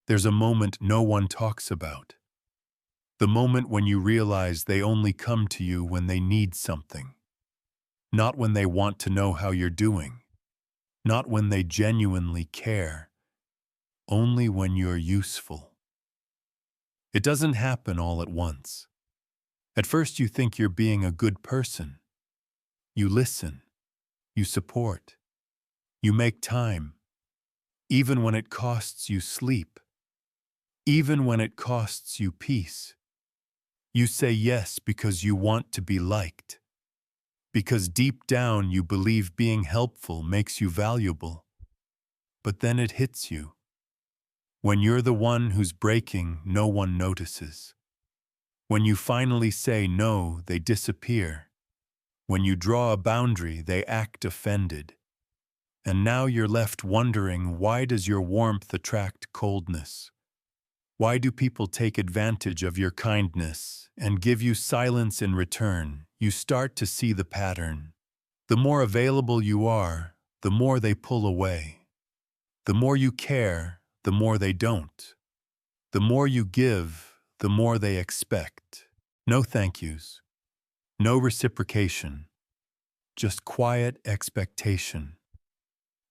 There's a moment no one talks about. The moment when you realize they only come to you when they need something. Not when they want to know how you're doing. Not when they genuinely care. Only when you're useful. It doesn't happen all at once. At first you think you're being a good person. You listen. You support. You make time. Even when it costs you sleep. Even when it costs you peace. You say yes because you want to be liked. Because deep down you believe being helpful makes you valuable. But then it hits you. When you're the one who's breaking, no one notices. When you finally say no, they disappear. When you draw a boundary, they act offended. And now you're left wondering, why does your warmth attract coldness? Why do people take advantage of your kindness and give you silence in return? You start to see the pattern. The more available you are, the more they pull away. The more you care, the more they don't. The more you give, the more they expect. No thank yous. No reciprocation. Just quiet expectation.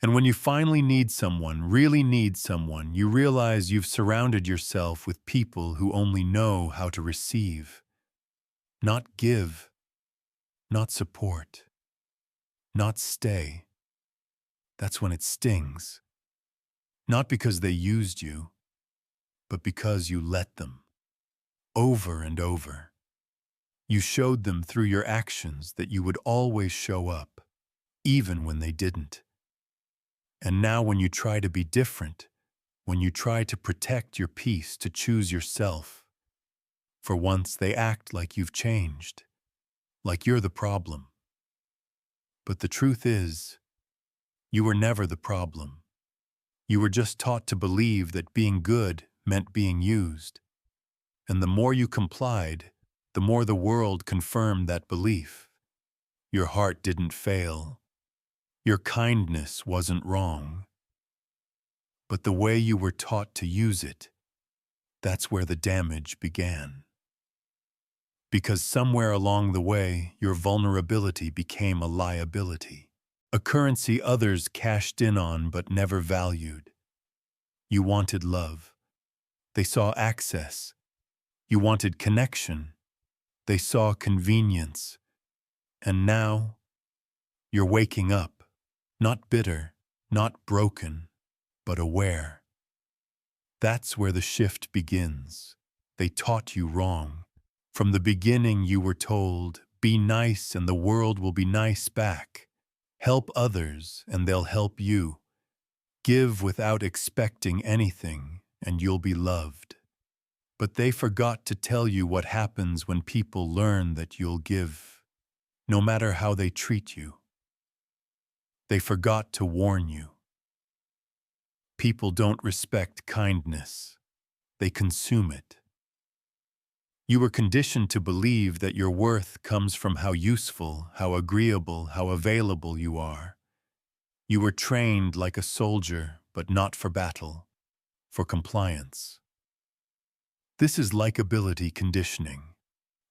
And when you finally need someone, really need someone, you realize you've surrounded yourself with people who only know how to receive. Not give. Not support. Not stay. That's when it stings. Not because they used you, but because you let them. Over and over. You showed them through your actions that you would always show up, even when they didn't. And now when you try to be different, when you try to protect your peace, to choose yourself, for once they act like you've changed, like you're the problem. But the truth is, you were never the problem. You were just taught to believe that being good meant being used. And the more you complied, the more the world confirmed that belief. Your heart didn't fail. Your kindness wasn't wrong. But the way you were taught to use it, that's where the damage began. Because somewhere along the way, your vulnerability became a liability, a currency others cashed in on but never valued. You wanted love. They saw access. You wanted connection. They saw convenience. And now, you're waking up. Not bitter, not broken, but aware. That's where the shift begins. They taught you wrong. From the beginning you were told, be nice and the world will be nice back. Help others and they'll help you. Give without expecting anything and you'll be loved. But they forgot to tell you what happens when people learn that you'll give, no matter how they treat you. They forgot to warn you. People don't respect kindness. They consume it. You were conditioned to believe that your worth comes from how useful, how agreeable, how available you are. You were trained like a soldier, but not for battle, for compliance. This is likability conditioning,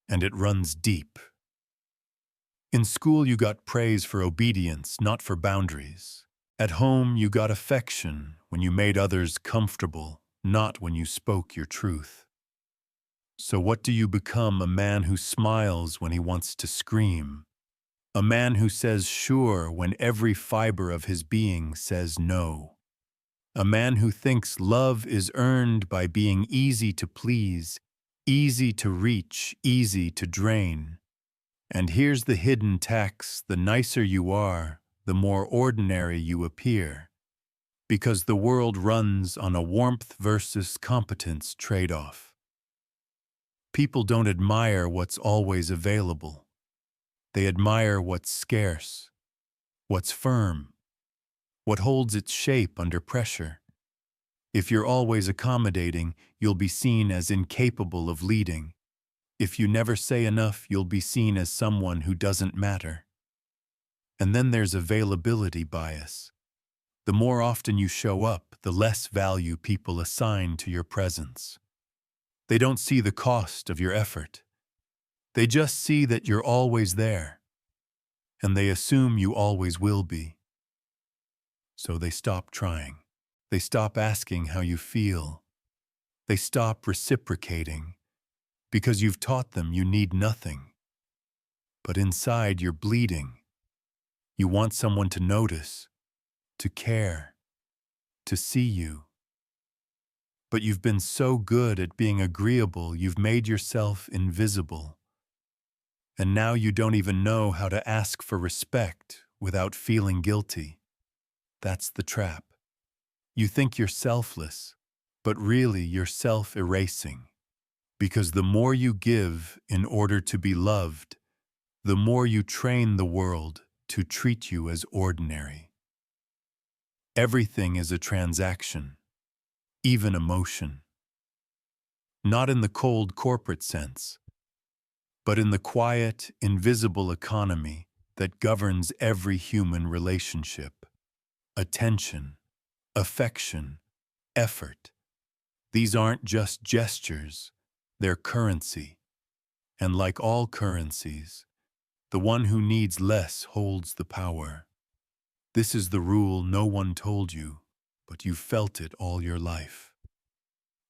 and it runs deep. In school, you got praise for obedience, not for boundaries. At home, you got affection when you made others comfortable, not when you spoke your truth. So what do you become? A man who smiles when he wants to scream. A man who says sure when every fiber of his being says no. A man who thinks love is earned by being easy to please, easy to reach, easy to drain. And here's the hidden tax: the nicer you are, the more ordinary you appear. Because the world runs on a warmth versus competence trade-off. People don't admire what's always available. They admire what's scarce, what's firm, what holds its shape under pressure. If you're always accommodating, you'll be seen as incapable of leading. If you never say enough, you'll be seen as someone who doesn't matter. And then there's availability bias. The more often you show up, the less value people assign to your presence. They don't see the cost of your effort. They just see that you're always there, and they assume you always will be. So they stop trying. They stop asking how you feel. They stop reciprocating because you've taught them you need nothing. But inside you're bleeding. You want someone to notice, to care, to see you. But you've been so good at being agreeable, you've made yourself invisible. And now you don't even know how to ask for respect without feeling guilty. That's the trap. You think you're selfless, but really you're self-erasing. Because the more you give in order to be loved, the more you train the world to treat you as ordinary. Everything is a transaction, even emotion. Not in the cold corporate sense, but in the quiet, invisible economy that governs every human relationship. Attention, affection, effort. These aren't just gestures, they're currency. And like all currencies, the one who needs less holds the power. This is the rule no one told you, but you felt it all your life.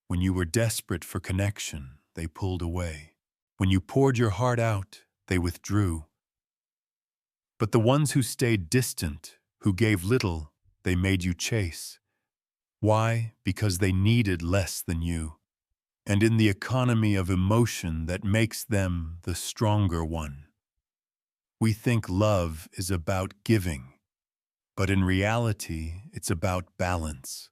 When you were desperate for connection, they pulled away. When you poured your heart out, they withdrew. But the ones who stayed distant, who gave little, they made you chase. Why? Because they needed less than you. And in the economy of emotion that makes them the stronger one. We think love is about giving, but in reality, it's about balance.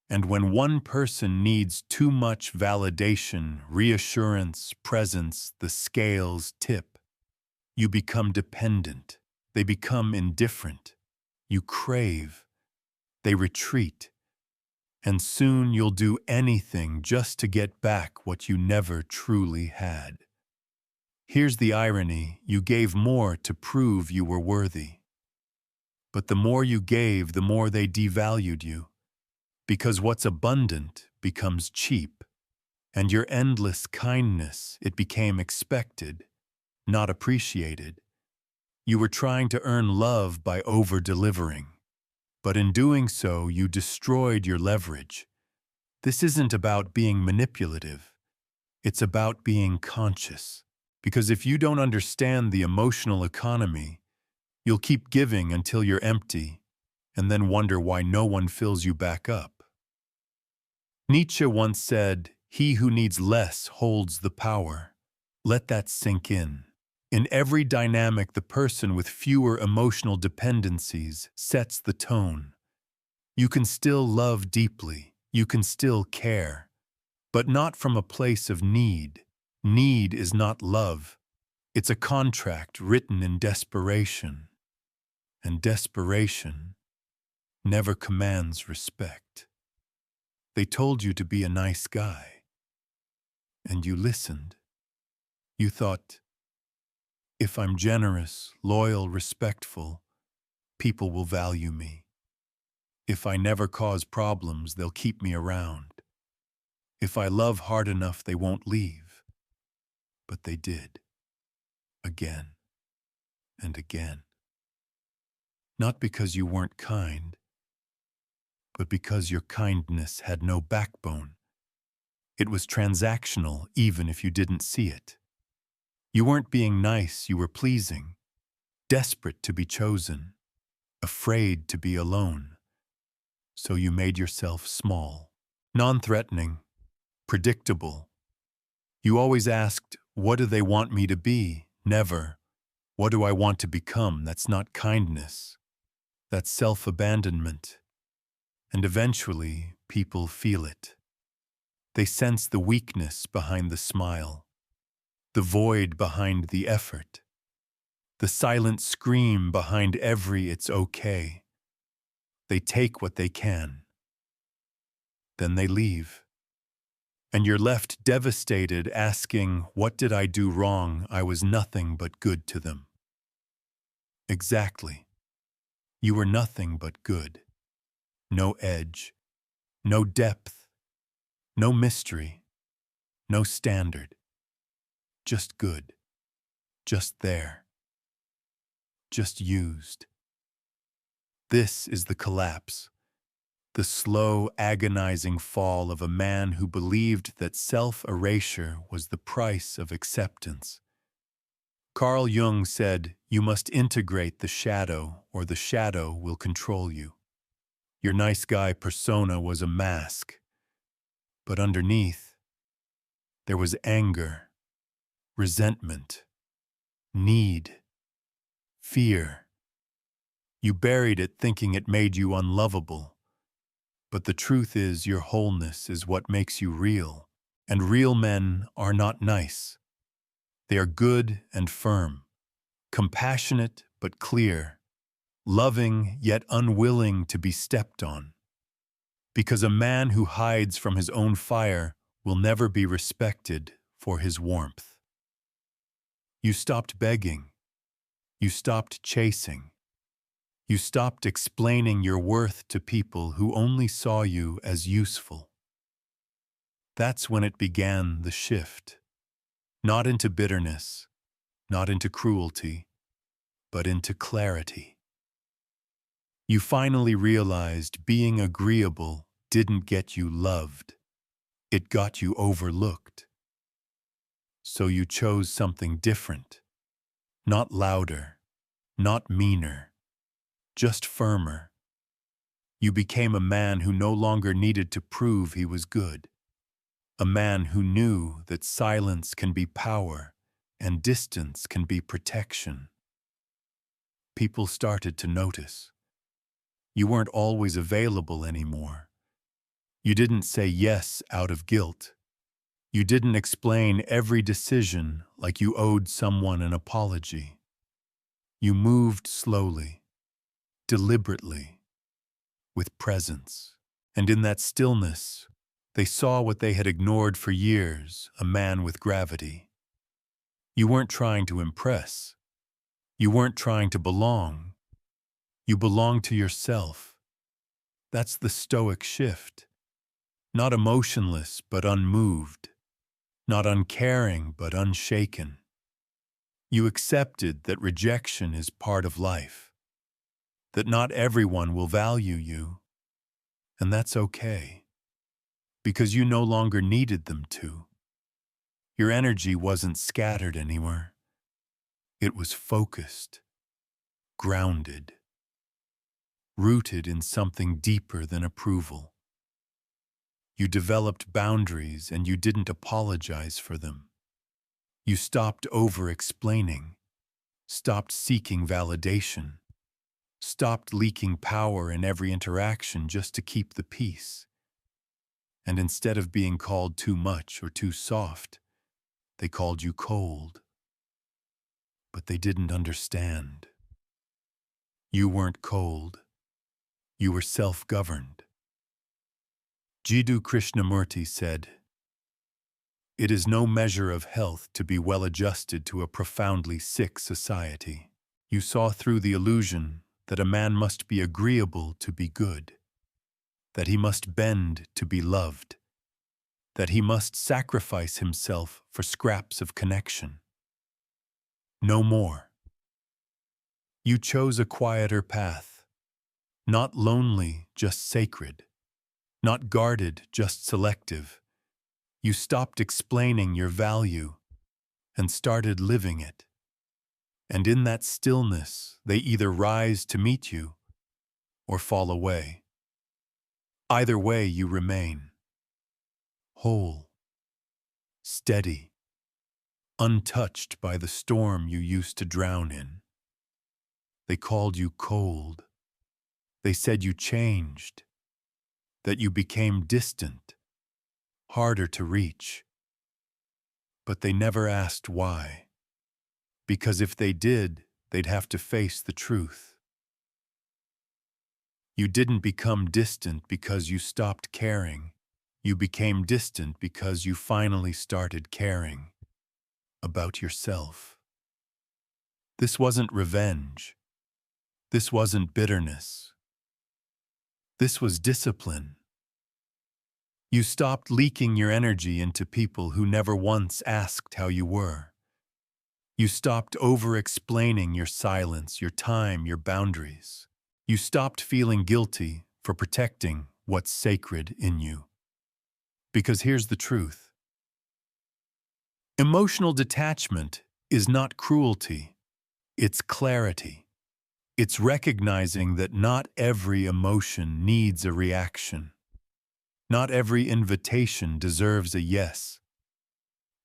And when one person needs too much validation, reassurance, presence, the scales tip. You become dependent. They become indifferent. You crave. They retreat. And soon you'll do anything just to get back what you never truly had. Here's the irony, you gave more to prove you were worthy. But the more you gave, the more they devalued you. Because what's abundant becomes cheap. And your endless kindness, it became expected, not appreciated. You were trying to earn love by over-delivering. But in doing so, you destroyed your leverage. This isn't about being manipulative. It's about being conscious. Because if you don't understand the emotional economy, you'll keep giving until you're empty, and then wonder why no one fills you back up. Nietzsche once said, "He who needs less holds the power." Let that sink in. In every dynamic, the person with fewer emotional dependencies sets the tone. You can still love deeply, you can still care, but not from a place of need. Need is not love. It's a contract written in desperation. And desperation never commands respect. They told you to be a nice guy. And you listened. You thought, if I'm generous, loyal, respectful, people will value me. If I never cause problems, they'll keep me around. If I love hard enough, they won't leave. But they did. Again and again. Not because you weren't kind, but because your kindness had no backbone. It was transactional even if you didn't see it. You weren't being nice, you were pleasing, desperate to be chosen, afraid to be alone. So you made yourself small, non-threatening, predictable. You always asked, what do they want me to be? Never, what do I want to become? That's not kindness. That's self-abandonment. And eventually, people feel it. They sense the weakness behind the smile, the void behind the effort, the silent scream behind every "it's okay." They take what they can. Then they leave. And you're left devastated, asking, what did I do wrong? I was nothing but good to them. Exactly. You were nothing but good. no edge, no depth, no mystery, no standard. Just good, just there, just used. This is the collapse, the slow, agonizing fall of a man who believed that self-erasure was the price of acceptance. Carl Jung said, "You must integrate the shadow, or the shadow will control you." Your nice guy persona was a mask, but underneath, there was anger, resentment, need, fear. You buried it thinking it made you unlovable, but the truth is your wholeness is what makes you real, and real men are not nice. They are good and firm, compassionate but clear, loving yet unwilling to be stepped on. Because a man who hides from his own fire will never be respected for his warmth. You stopped begging. You stopped chasing. You stopped explaining your worth to people who only saw you as useful. That's when it began, the shift. Not into bitterness, not into cruelty, but into clarity. You finally realized being agreeable didn't get you loved. It got you overlooked. So you chose something different. Not louder, not meaner, just firmer. You became a man who no longer needed to prove he was good. A man who knew that silence can be power and distance can be protection. People started to notice. You weren't always available anymore. You didn't say yes out of guilt. You didn't explain every decision like you owed someone an apology. You moved slowly, deliberately, with presence. And in that stillness, they saw what they had ignored for years, a man with gravity. You weren't trying to impress. You weren't trying to belong. You belonged to yourself. That's the stoic shift. Not emotionless, but unmoved. Not uncaring, but unshaken. You accepted that rejection is part of life. That not everyone will value you. And that's okay. Because you no longer needed them to. Your energy wasn't scattered anywhere. It was focused, grounded, rooted in something deeper than approval. You developed boundaries and you didn't apologize for them. You stopped over-explaining, stopped seeking validation, stopped leaking power in every interaction just to keep the peace. And instead of being called too much or too soft, they called you cold. But they didn't understand. You weren't cold. You were self-governed. Jiddu Krishnamurti said, "It is no measure of health to be well-adjusted to a profoundly sick society." You saw through the illusion that a man must be agreeable to be good, that he must bend to be loved, that he must sacrifice himself for scraps of connection. No more. You chose a quieter path, not lonely, just sacred, not guarded, just selective. You stopped explaining your value and started living it. And in that stillness, they either rise to meet you or fall away. Either way, you remain. Whole, steady, untouched by the storm you used to drown in. They called you cold. They said you changed, that you became distant, harder to reach. But they never asked why. Because if they did, they'd have to face the truth. You didn't become distant because you stopped caring. You became distant because you finally started caring about yourself. This wasn't revenge. This wasn't bitterness. This was discipline. You stopped leaking your energy into people who never once asked how you were. You stopped over-explaining your silence, your time, your boundaries. You stopped feeling guilty for protecting what's sacred in you. Because here's the truth. Emotional detachment is not cruelty, it's clarity. It's recognizing that not every emotion needs a reaction. Not every invitation deserves a yes.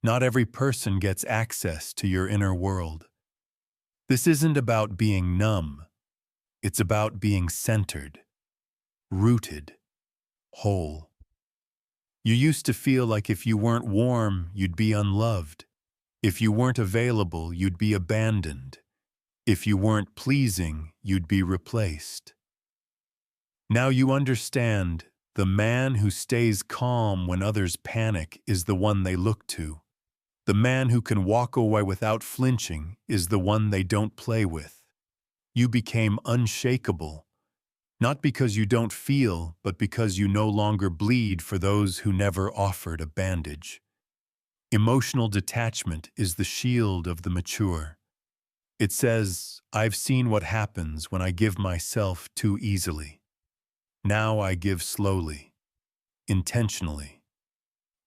Not every person gets access to your inner world. This isn't about being numb. It's about being centered, rooted, whole. You used to feel like if you weren't warm, you'd be unloved. If you weren't available, you'd be abandoned. If you weren't pleasing, you'd be replaced. Now you understand, the man who stays calm when others panic is the one they look to. The man who can walk away without flinching is the one they don't play with. You became unshakable, not because you don't feel, but because you no longer bleed for those who never offered a bandage. Emotional detachment is the shield of the mature. It says, I've seen what happens when I give myself too easily. Now I give slowly, intentionally,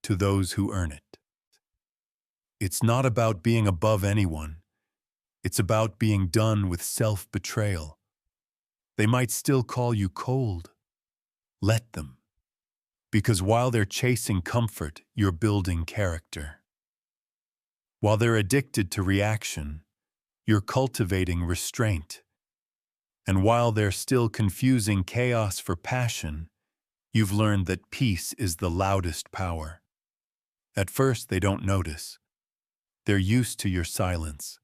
to those who earn it. It's not about being above anyone. It's about being done with self-betrayal. They might still call you cold. Let them. Because while they're chasing comfort, you're building character. While they're addicted to reaction, you're cultivating restraint. And while they're still confusing chaos for passion, you've learned that peace is the loudest power. At first, they don't notice. They're used to your silence,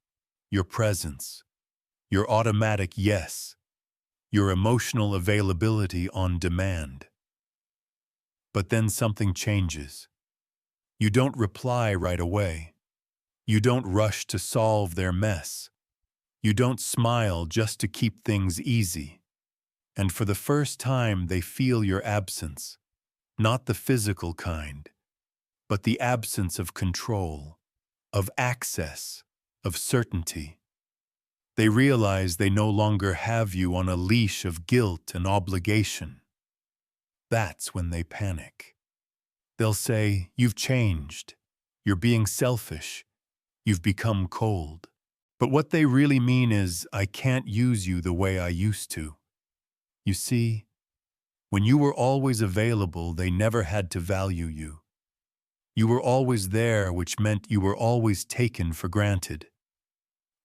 your presence, your automatic yes, your emotional availability on demand. But then something changes. You don't reply right away. You don't rush to solve their mess. You don't smile just to keep things easy. And for the first time, they feel your absence, not the physical kind, but the absence of control, of access, of certainty. They realize they no longer have you on a leash of guilt and obligation. That's when they panic. They'll say, you've changed, you're being selfish, you've become cold. But what they really mean is, I can't use you the way I used to. You see, when you were always available, they never had to value you. You were always there, which meant you were always taken for granted.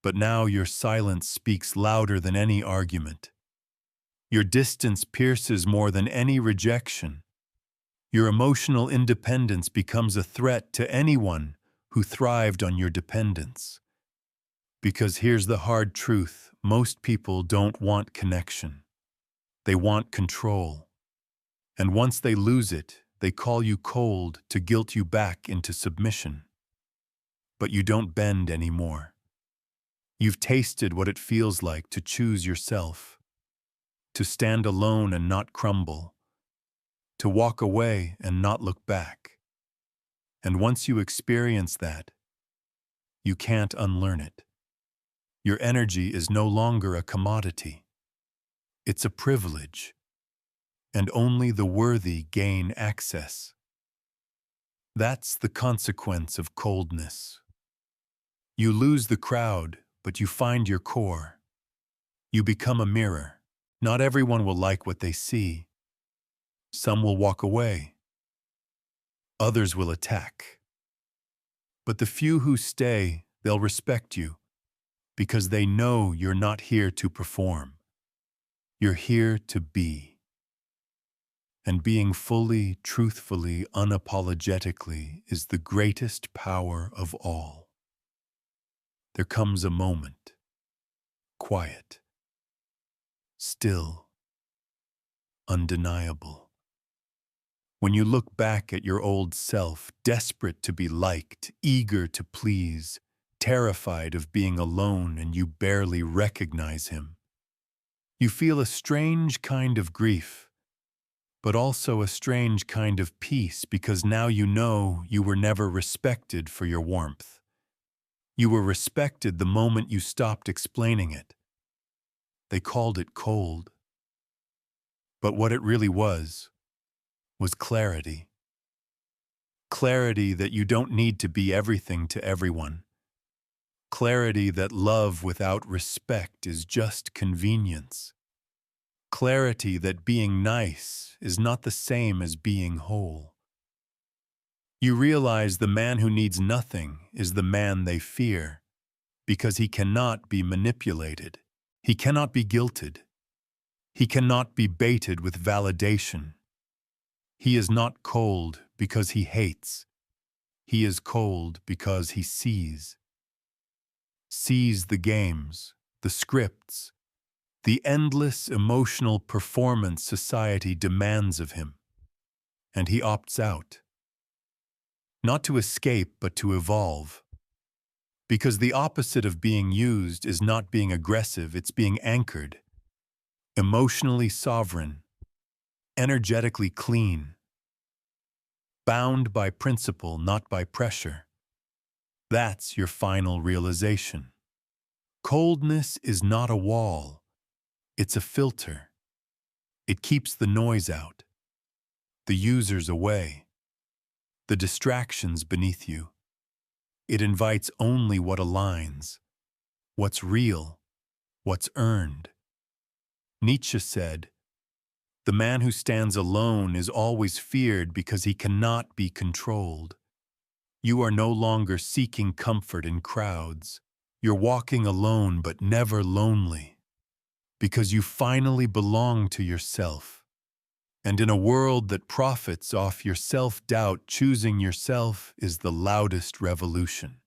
But now your silence speaks louder than any argument. Your distance pierces more than any rejection. Your emotional independence becomes a threat to anyone who thrived on your dependence. Because here's the hard truth, most people don't want connection. They want control. And once they lose it, they call you cold to guilt you back into submission. But you don't bend anymore. You've tasted what it feels like to choose yourself, to stand alone and not crumble, to walk away and not look back. And once you experience that, you can't unlearn it. Your energy is no longer a commodity. It's a privilege, and only the worthy gain access. That's the consequence of coldness. You lose the crowd, but you find your core. You become a mirror. Not everyone will like what they see. Some will walk away. Others will attack. But the few who stay, they'll respect you, because they know you're not here to perform. You're here to be. And being fully, truthfully, unapologetically is the greatest power of all. There comes a moment, quiet, still, undeniable. When you look back at your old self, desperate to be liked, eager to please, terrified of being alone and you barely recognize him, you feel a strange kind of grief, but also a strange kind of peace because now you know you were never respected for your warmth. You were respected the moment you stopped explaining it. They called it cold. But what it really was clarity. Clarity that you don't need to be everything to everyone. Clarity that love without respect is just convenience. Clarity that being nice is not the same as being whole. You realize the man who needs nothing is the man they fear, because he cannot be manipulated. He cannot be guilted. He cannot be baited with validation. He is not cold because he hates. He is cold because he sees. Sees the games, the scripts, the endless emotional performance society demands of him. And he opts out. Not to escape, but to evolve. Because the opposite of being used is not being aggressive, it's being anchored. Emotionally sovereign, energetically clean, bound by principle, not by pressure. That's your final realization. Coldness is not a wall, it's a filter. It keeps the noise out, the users away, the distractions beneath you. It invites only what aligns, what's real, what's earned. Nietzsche said, "The man who stands alone is always feared because he cannot be controlled." You are no longer seeking comfort in crowds. You're walking alone but never lonely, because you finally belong to yourself. And in a world that profits off your self-doubt, choosing yourself is the loudest revolution.